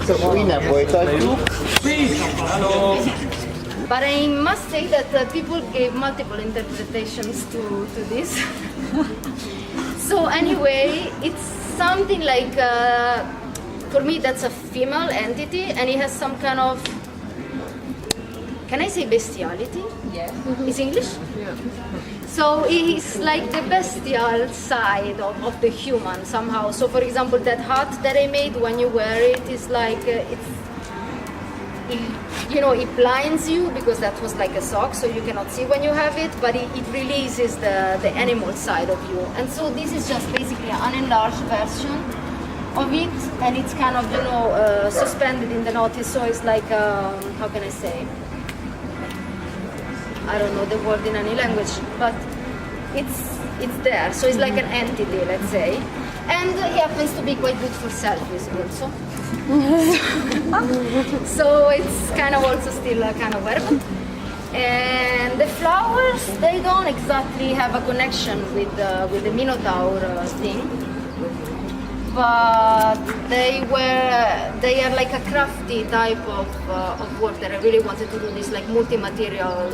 Innen folytatjuk. But I must say that people gave multiple interpretations to this. So anyway, it's something like, for me that's a female entity and it has some kind of, can I say bestiality? Yeah. Is English? Yeah. So it's like the bestial side of the human somehow. So for example, that hat that I made, when you wear it, is like, it blinds you because that was like a sock, so you cannot see when you have it, but it releases the animal side of you. And so this is just basically an enlarged version of it, and it's kind of, suspended in the notice, so it's like, how can I say? I don't know the word in any language, but it's there, so it's like an entity, let's say. And it happens to be quite good for selfies also. So it's kind of also still kind of wearable. And the flowers, they don't exactly have a connection with the Minotaur thing, but they are like a crafty type of work that I really wanted to do, this like multi-material,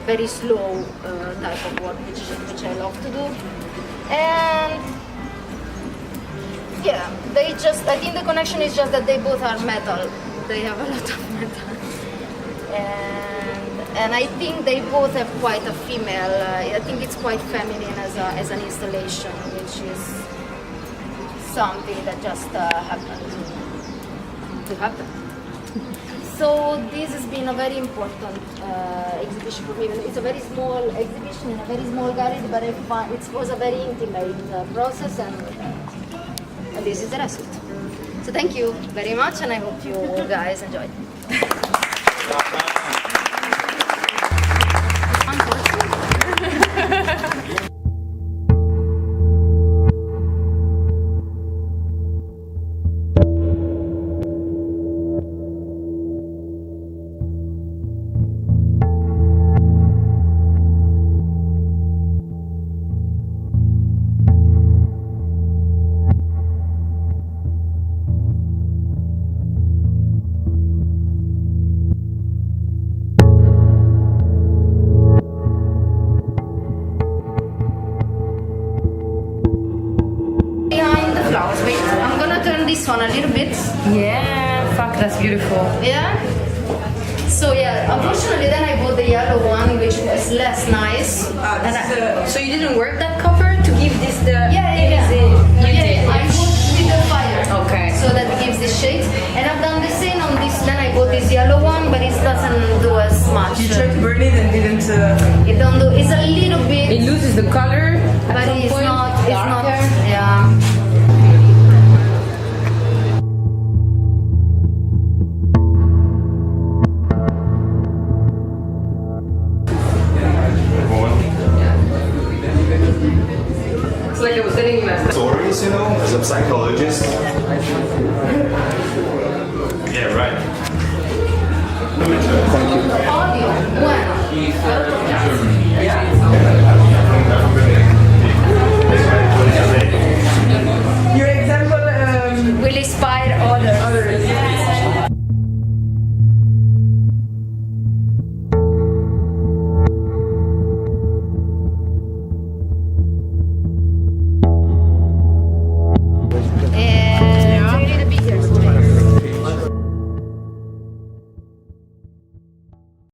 very slow type of work, which I love to do. And yeah, I think the connection is just that they both are metal. They have a lot of metal. And I think they both have quite a female, I think it's quite feminine as an installation, which is something that just happened to happen. So this has been a very important exhibition for me. It's a very small exhibition in a very small gallery, but it was a very intimate process, and this is the result. So thank you very much, and I hope you guys enjoyed. I'm gonna turn this one a little bit. Yeah, fuck, that's beautiful. Yeah? So yeah, unfortunately then I bought the yellow one, which was less nice. So you didn't work that cover to give this the... Yeah. You did. I put with the fire. Okay. So that gives the shade. And I've done the same on this, then I bought this yellow one, but it doesn't do as much. You tried to burn it and didn't... It don't do, it's a little bit... It loses the color, but some it's point, not, darker. yeah. It's like I was telling you last time. Stories, as a psychologist. Yeah, right. Audio, bueno.